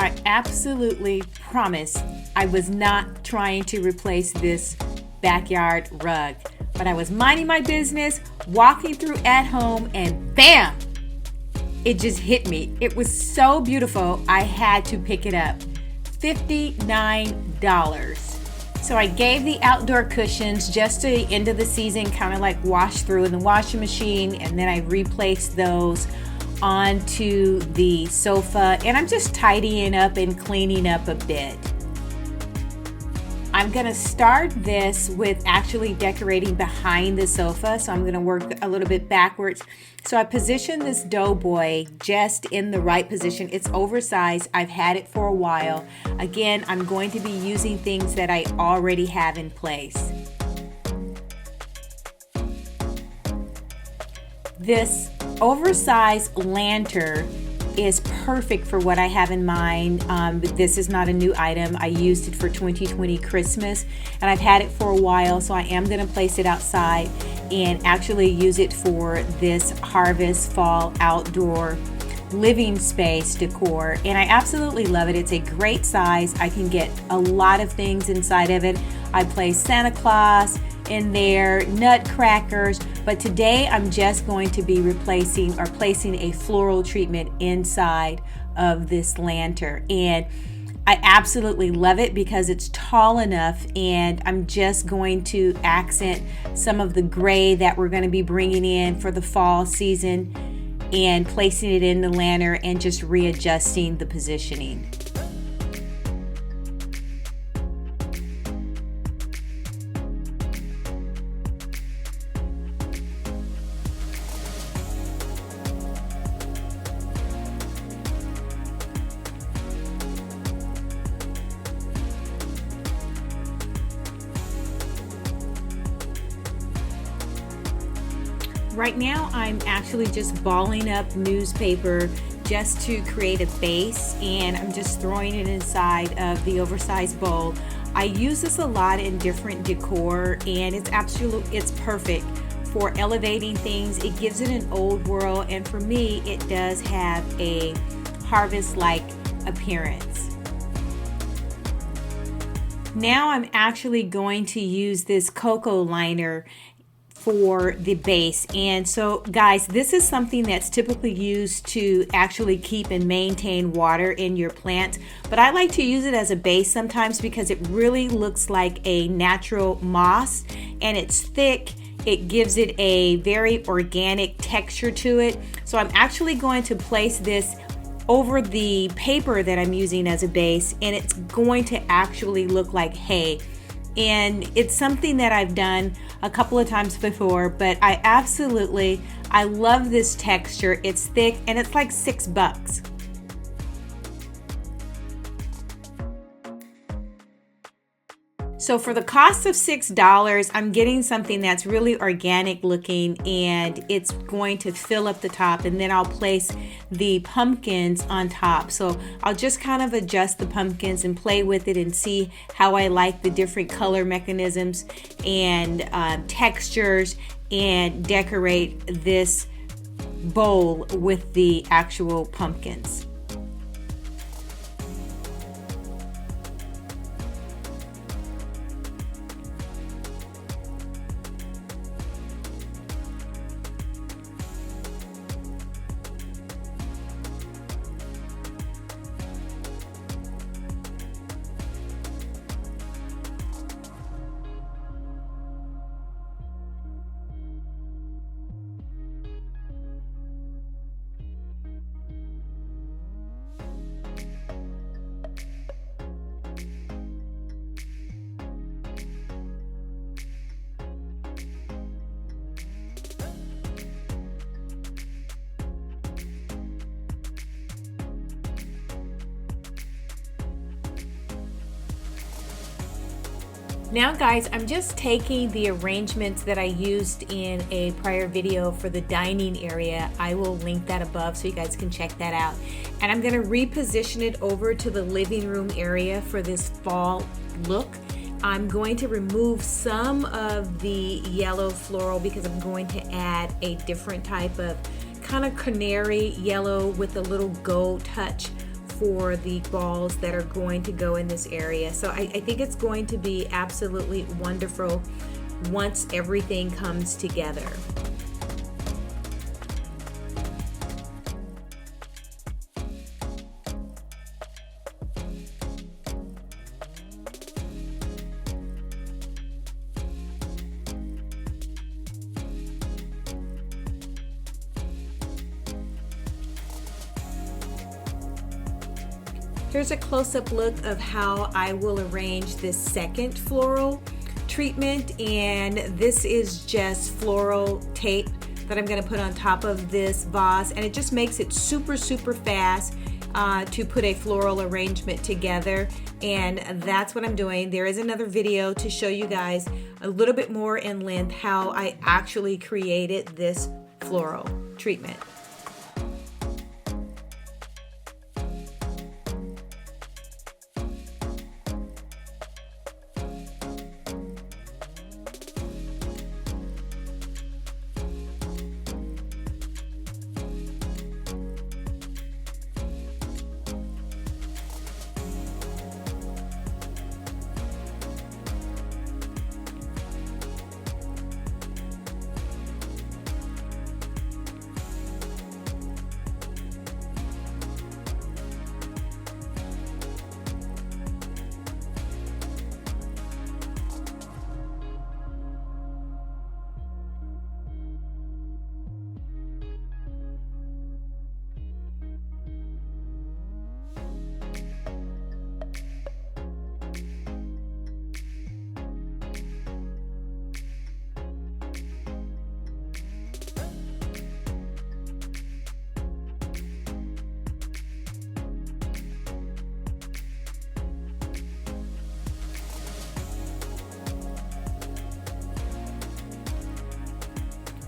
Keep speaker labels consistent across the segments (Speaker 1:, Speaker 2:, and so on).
Speaker 1: I absolutely promise I was not trying to replace this backyard rug, but I was minding my business, walking through at home, and bam! It just hit me. It was so beautiful, I had to pick it up. $59. So I gave the outdoor cushions just to the end of the season, kind of like wash through in the washing machine, and then I replaced those onto the sofa, and I'm just tidying up and cleaning up a bit. I'm gonna start this with actually decorating behind the sofa, so I'm gonna work a little bit backwards. So I positioned this doughboy just in the right position. It's oversized, I've had it for a while. Again, I'm going to be using things that I already have in place. This oversized lantern is perfect for what I have in mind. This is not a new item. I used it for 2020 Christmas, and I've had it for a while, so I am going to place it outside and actually use it for this harvest fall outdoor living space decor, and I absolutely love it. It's a great size. I can get a lot of things inside of it. I place Santa Claus in there, nutcrackers, but today I'm just going to be replacing or placing a floral treatment inside of this lantern, and I absolutely love it because it's tall enough, and I'm just going to accent some of the gray that we're going to be bringing in for the fall season and placing it in the lantern and just readjusting the positioning. Right now I'm actually just balling up newspaper just to create a base, and I'm just throwing it inside of the oversized bowl. I use this a lot in different decor, and it's perfect for elevating things. It gives it an old world, and for me it does have a harvest-like appearance. Now I'm actually going to use this cocoa liner for the base. And so guys, this is something that's typically used to actually keep and maintain water in your plant, but I like to use it as a base sometimes because it really looks like a natural moss, and it's thick. It gives it a very organic texture to it. So I'm actually going to place this over the paper that I'm using as a base, and it's going to actually look like hay. And it's something that I've done a couple of times before, but I love this texture. It's thick, and it's like $6. So for the cost of $6, I'm getting something that's really organic looking, and it's going to fill up the top, and then I'll place the pumpkins on top. So I'll just kind of adjust the pumpkins and play with it and see how I like the different color mechanisms and textures, and decorate this bowl with the actual pumpkins. Now guys, I'm just taking the arrangements that I used in a prior video for the dining area. I will link that above so you guys can check that out. And I'm gonna reposition it over to the living room area for this fall look. I'm going to remove some of the yellow floral because I'm going to add a different type of kind of canary yellow with a little gold touch for the balls that are going to go in this area. So I think it's going to be absolutely wonderful once everything comes together. Here's a close-up look of how I will arrange this second floral treatment, and this is just floral tape that I'm going to put on top of this vase, and it just makes it super fast to put a floral arrangement together. And that's what I'm doing. There is another video to show you guys a little bit more in length how I actually created this floral treatment.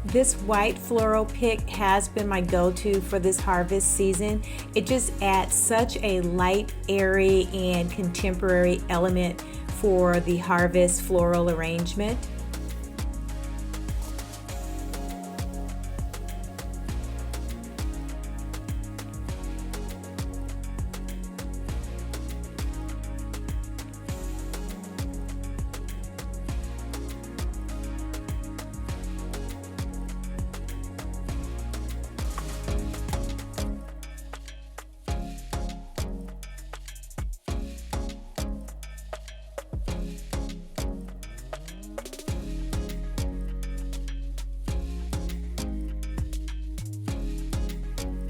Speaker 1: This white floral pick has been my go-to for this harvest season. It just adds such a light, airy, and contemporary element for the harvest floral arrangement.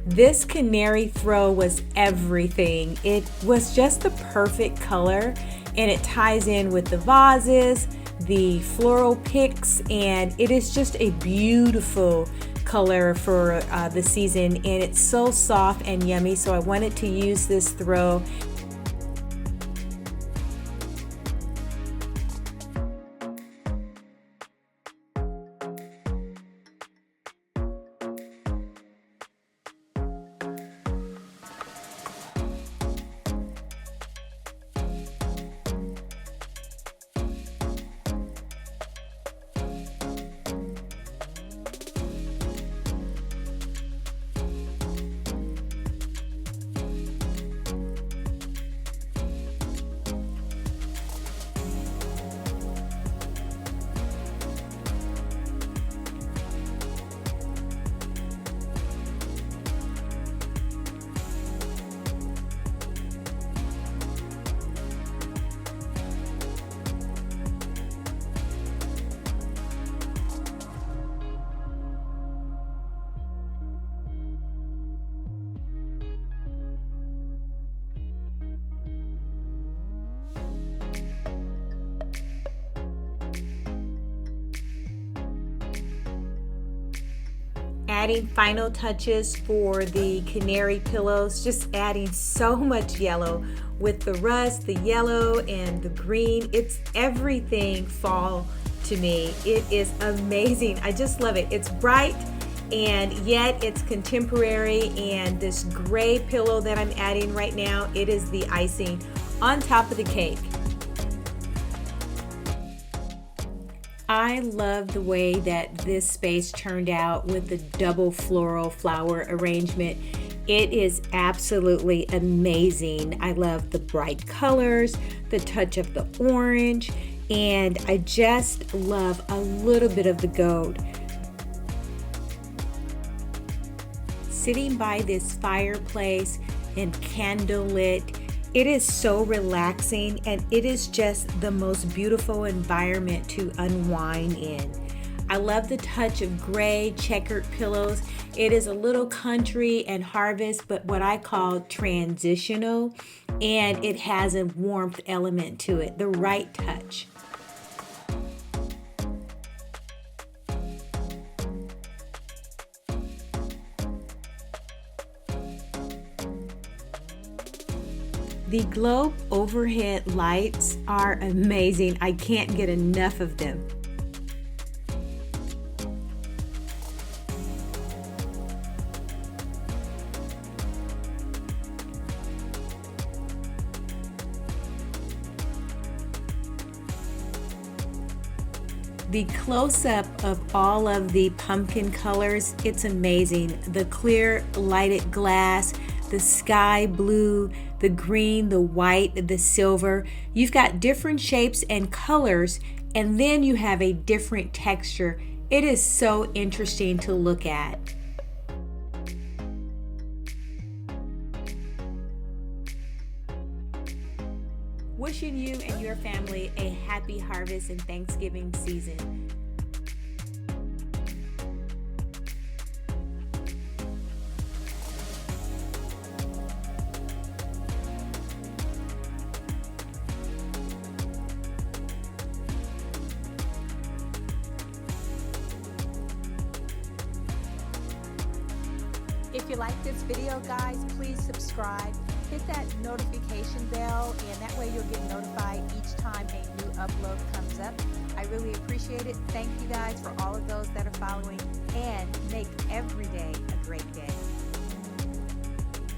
Speaker 1: This canary throw was everything. It was just the perfect color, and it ties in with the vases, the floral picks, and it is just a beautiful color for the season, and it's so soft and yummy, so I wanted to use this throw. Adding final touches for the canary pillows, just adding so much yellow with the rust, the yellow, and the green. It's everything fall to me. It is amazing. I just love it. It's bright and yet it's contemporary, and this gray pillow that I'm adding right now, it is the icing on top of the cake. I love the way that this space turned out with the double floral flower arrangement. It is absolutely amazing. I love the bright colors, the touch of the orange, and I just love a little bit of the gold. Sitting by this fireplace and candlelit, it is so relaxing, and it is just the most beautiful environment to unwind in. I love the touch of gray checkered pillows. It is a little country and harvest, but what I call transitional, and it has a warmth element to it, the right touch. The globe overhead lights are amazing. I can't get enough of them. The close-up of all of the pumpkin colors, it's amazing. The clear lighted glass, the sky blue, the green, the white, the silver. You've got different shapes and colors, and then you have a different texture. It is so interesting to look at. Wishing you and your family a happy harvest and Thanksgiving season. If you like this video, guys, please subscribe. Hit that notification bell, and that way you'll get notified each time a new upload comes up. I really appreciate it. Thank you guys for all of those that are following, and make every day a great day.